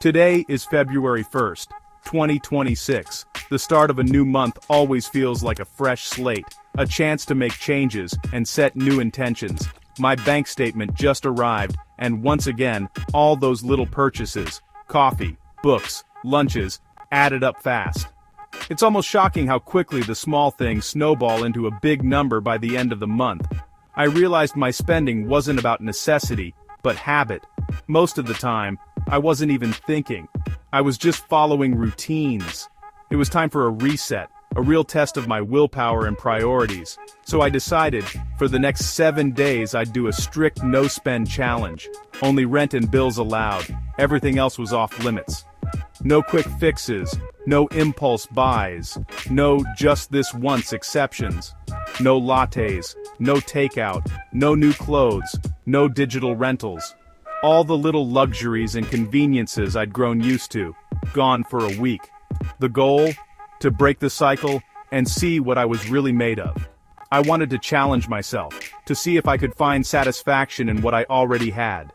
Today is February 1st, 2026. The start of a new month always feels like a fresh slate, a chance to make changes and set new intentions. My bank statement just arrived, and once again, all those little purchases, coffee, books, lunches, added up fast. It's almost shocking how quickly the small things snowball into a big number by the end of the month. I realized my spending wasn't about necessity, but habit. Most of the time, I wasn't even thinking. I was just following routines. It was time for a reset, a real test of my willpower and priorities. So I decided, for the next 7 days I'd do a strict no-spend challenge. Only rent and bills allowed. Everything else was off limits. No quick fixes, no impulse buys, no just this once exceptions. No lattes, no takeout, no new clothes, no digital rentals. All the little luxuries and conveniences I'd grown used to, gone for a week. The goal? To break the cycle and see what I was really made of. I wanted to challenge myself, to see if I could find satisfaction in what I already had.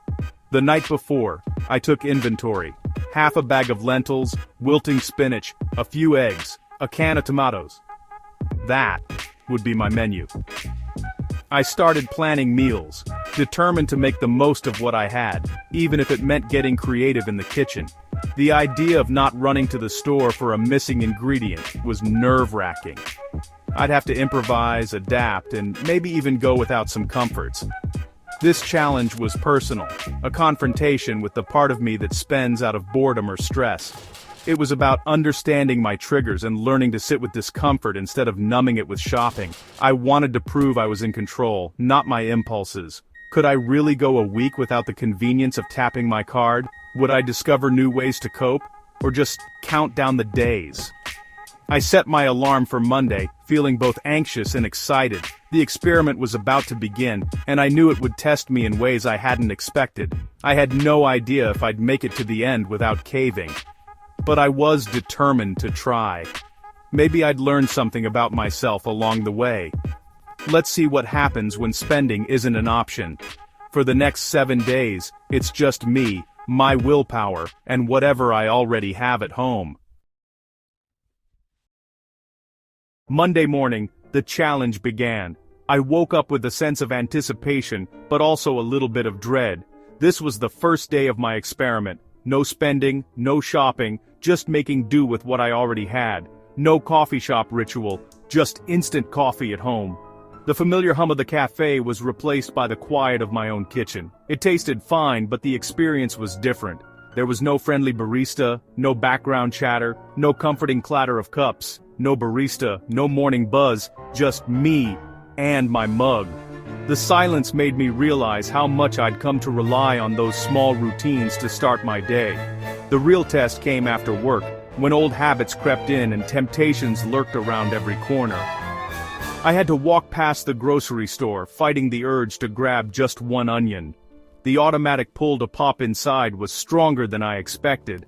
The night before, I took inventory. Half a bag of lentils, wilting spinach, a few eggs, a can of tomatoes. That would be my menu. I started planning meals, determined to make the most of what I had, even if it meant getting creative in the kitchen. The idea of not running to the store for a missing ingredient was nerve-wracking. I'd have to improvise, adapt, and maybe even go without some comforts. This challenge was personal, a confrontation with the part of me that spends out of boredom or stress. It was about understanding my triggers and learning to sit with discomfort instead of numbing it with shopping. I wanted to prove I was in control, not my impulses. Could I really go a week without the convenience of tapping my card? Would I discover new ways to cope? Or just count down the days? I set my alarm for Monday, feeling both anxious and excited. The experiment was about to begin, and I knew it would test me in ways I hadn't expected. I had no idea if I'd make it to the end without caving. But I was determined to try. Maybe I'd learn something about myself along the way. Let's see what happens when spending isn't an option. For the next 7 days, it's just me, my willpower, and whatever I already have at home. Monday morning, the challenge began. I woke up with a sense of anticipation, but also a little bit of dread. This was the first day of my experiment. No spending, no shopping, just making do with what I already had. No coffee shop ritual, just instant coffee at home. The familiar hum of the cafe was replaced by the quiet of my own kitchen. It tasted fine, but the experience was different. There was no friendly barista, no background chatter, no comforting clatter of cups, no barista, no morning buzz, just me and my mug. The silence made me realize how much I'd come to rely on those small routines to start my day. The real test came after work, when old habits crept in and temptations lurked around every corner. I had to walk past the grocery store, fighting the urge to grab just one onion. The automatic pull to pop inside was stronger than I expected.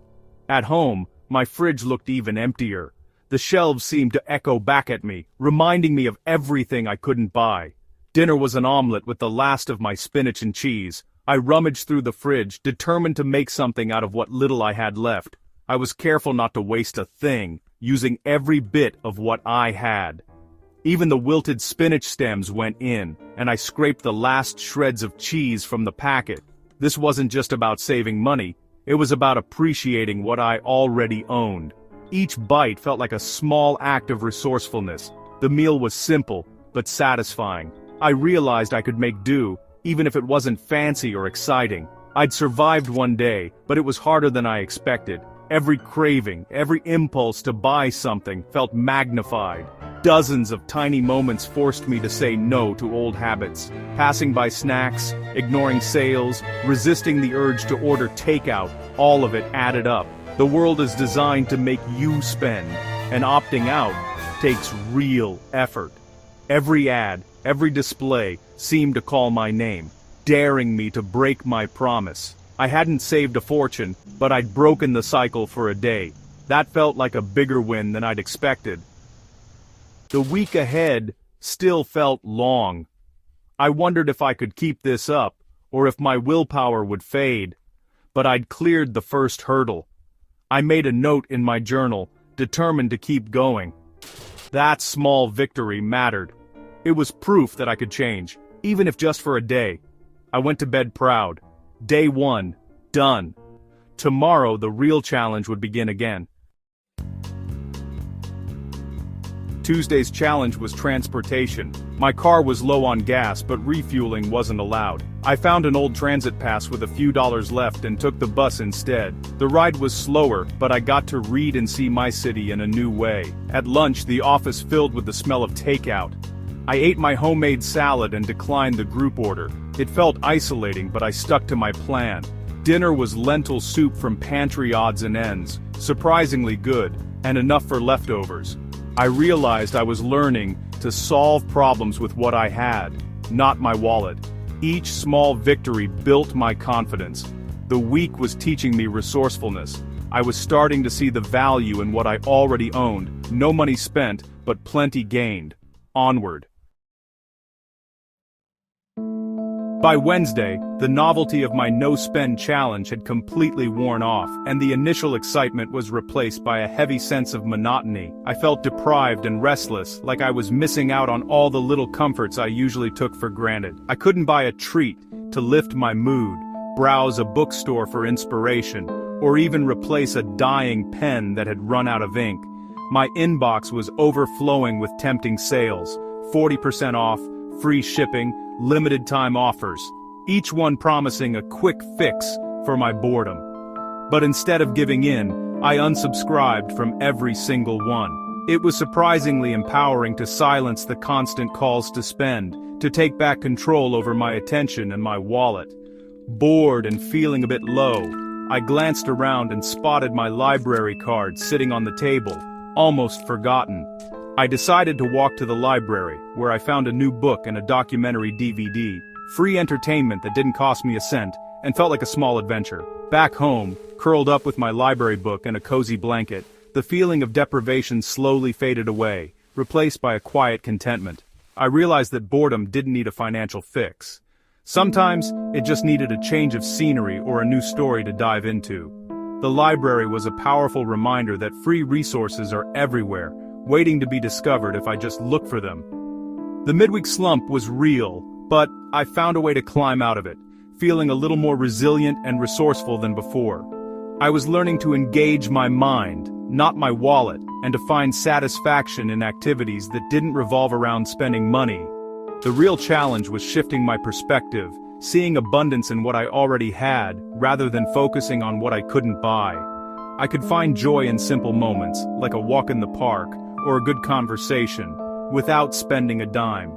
At home, my fridge looked even emptier. The shelves seemed to echo back at me, reminding me of everything I couldn't buy. Dinner was an omelet with the last of my spinach and cheese. I rummaged through the fridge, determined to make something out of what little I had left. I was careful not to waste a thing, using every bit of what I had. Even the wilted spinach stems went in, and I scraped the last shreds of cheese from the packet. This wasn't just about saving money, it was about appreciating what I already owned. Each bite felt like a small act of resourcefulness. The meal was simple, but satisfying. I realized I could make do, even if it wasn't fancy or exciting. I'd survived one day, but it was harder than I expected. Every craving, every impulse to buy something felt magnified. Dozens of tiny moments forced me to say no to old habits. Passing by snacks, ignoring sales, resisting the urge to order takeout, all of it added up. The world is designed to make you spend, and opting out takes real effort. Every ad, every display seemed to call my name, daring me to break my promise. I hadn't saved a fortune, but I'd broken the cycle for a day. That felt like a bigger win than I'd expected. The week ahead still felt long. I wondered if I could keep this up, or if my willpower would fade. But I'd cleared the first hurdle. I made a note in my journal, determined to keep going. That small victory mattered. It was proof that I could change, even if just for a day. I went to bed proud. Day 1, done. Tomorrow the real challenge would begin again. Tuesday's challenge was transportation. My car was low on gas, but refueling wasn't allowed. I found an old transit pass with a few dollars left and took the bus instead. The ride was slower, but I got to read and see my city in a new way. At lunch, the office filled with the smell of takeout. I ate my homemade salad and declined the group order. It felt isolating, but I stuck to my plan. Dinner was lentil soup from pantry odds and ends, surprisingly good, and enough for leftovers. I realized I was learning to solve problems with what I had, not my wallet. Each small victory built my confidence. The week was teaching me resourcefulness. I was starting to see the value in what I already owned. No money spent, but plenty gained. Onward. By Wednesday, the novelty of my no-spend challenge had completely worn off, and the initial excitement was replaced by a heavy sense of monotony. I felt deprived and restless, like I was missing out on all the little comforts I usually took for granted. I couldn't buy a treat to lift my mood, browse a bookstore for inspiration, or even replace a dying pen that had run out of ink. My inbox was overflowing with tempting sales, 40% off, free shipping, limited time offers, each one promising a quick fix for my boredom. But instead of giving in, I unsubscribed from every single one. It was surprisingly empowering to silence the constant calls to spend, to take back control over my attention and my wallet. Bored and feeling a bit low, I glanced around and spotted my library card sitting on the table, almost forgotten. I decided to walk to the library, where I found a new book and a documentary DVD, free entertainment that didn't cost me a cent, and felt like a small adventure. Back home, curled up with my library book and a cozy blanket, the feeling of deprivation slowly faded away, replaced by a quiet contentment. I realized that boredom didn't need a financial fix. Sometimes, it just needed a change of scenery or a new story to dive into. The library was a powerful reminder that free resources are everywhere, waiting to be discovered if I just look for them. The midweek slump was real, but I found a way to climb out of it, feeling a little more resilient and resourceful than before. I was learning to engage my mind, not my wallet, and to find satisfaction in activities that didn't revolve around spending money. The real challenge was shifting my perspective, seeing abundance in what I already had, rather than focusing on what I couldn't buy. I could find joy in simple moments, like a walk in the park, or a good conversation, without spending a dime.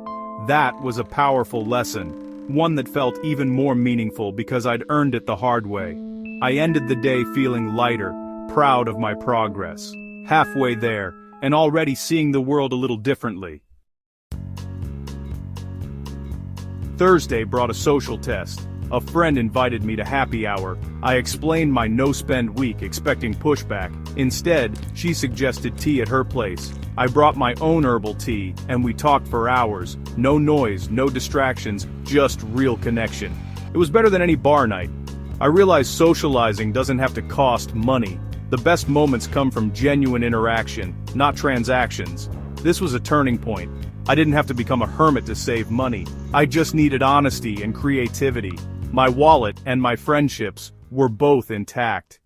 That was a powerful lesson, one that felt even more meaningful because I'd earned it the hard way. I ended the day feeling lighter, proud of my progress. Halfway there, and already seeing the world a little differently. Thursday brought a social test. A friend invited me to happy hour. I explained my no-spend week, expecting pushback. Instead, she suggested tea at her place. I brought my own herbal tea, and we talked for hours. No noise, no distractions, just real connection. It was better than any bar night. I realized socializing doesn't have to cost money. The best moments come from genuine interaction, not transactions. This was a turning point. I didn't have to become a hermit to save money. I just needed honesty and creativity. My wallet and my friendships were both intact.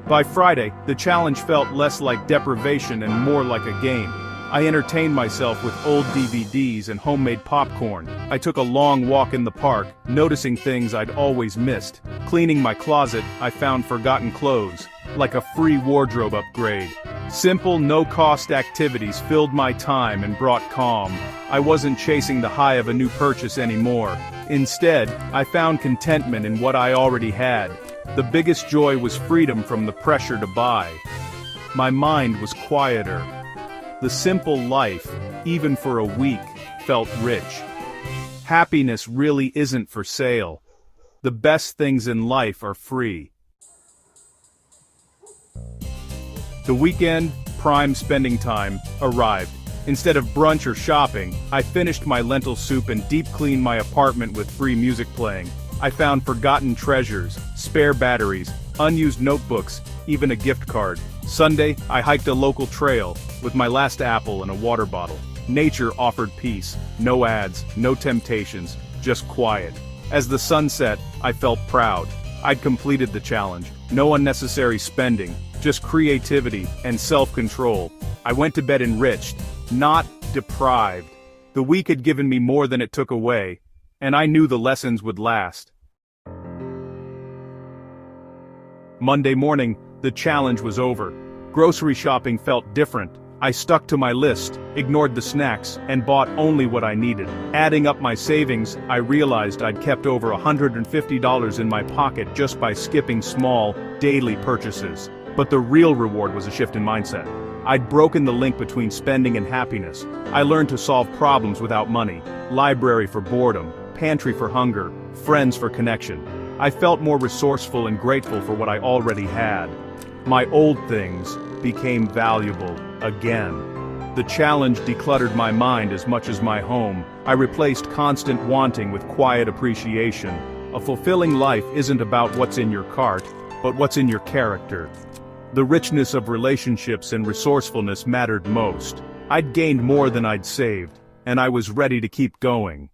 By Friday, the challenge felt less like deprivation and more like a game. I entertained myself with old DVDs and homemade popcorn. I took a long walk in the park, noticing things I'd always missed. Cleaning my closet, I found forgotten clothes, like a free wardrobe upgrade. Simple, no-cost activities filled my time and brought calm. I wasn't chasing the high of a new purchase anymore. Instead, I found contentment in what I already had. The biggest joy was freedom from the pressure to buy. My mind was quieter. The simple life, even for a week, felt rich. Happiness really isn't for sale. The best things in life are free. The weekend, prime spending time, arrived. Instead of brunch or shopping, I finished my lentil soup and deep cleaned my apartment with free music playing. I found forgotten treasures, spare batteries, unused notebooks, even a gift card. Sunday, I hiked a local trail, with my last apple and a water bottle. Nature offered peace, no ads, no temptations, just quiet. As the sun set, I felt proud. I'd completed the challenge. No unnecessary spending, just creativity and self-control. I went to bed enriched, not deprived. The week had given me more than it took away, and I knew the lessons would last. Monday morning, the challenge was over. Grocery shopping felt different. I stuck to my list, ignored the snacks, and bought only what I needed. Adding up my savings, I realized I'd kept over $150 in my pocket just by skipping small, daily purchases. But the real reward was a shift in mindset. I'd broken the link between spending and happiness. I learned to solve problems without money. Library for boredom, pantry for hunger, friends for connection. I felt more resourceful and grateful for what I already had. My old things became valuable again. The challenge decluttered my mind as much as my home. I replaced constant wanting with quiet appreciation. A fulfilling life isn't about what's in your cart, but what's in your character. The richness of relationships and resourcefulness mattered most. I'd gained more than I'd saved, and I was ready to keep going.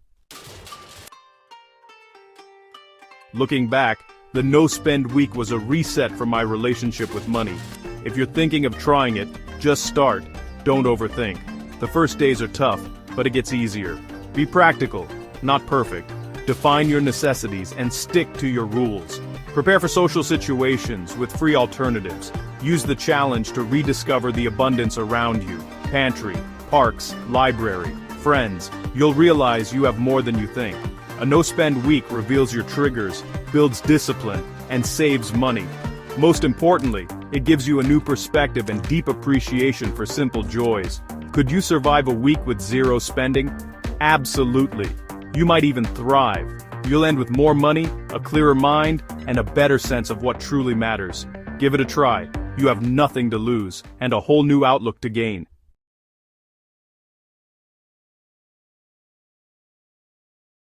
Looking back, the no-spend week was a reset for my relationship with money. If you're thinking of trying it, just start. Don't overthink. The first days are tough, but it gets easier. Be practical, not perfect. Define your necessities and stick to your rules. Prepare for social situations with free alternatives. Use the challenge to rediscover the abundance around you. Pantry, parks, library, friends. You'll realize you have more than you think. A no-spend week reveals your triggers, builds discipline, and saves money. Most importantly, it gives you a new perspective and deep appreciation for simple joys. Could you survive a week with zero spending? Absolutely. You might even thrive. You'll end with more money, a clearer mind, and a better sense of what truly matters. Give it a try. You have nothing to lose, and a whole new outlook to gain.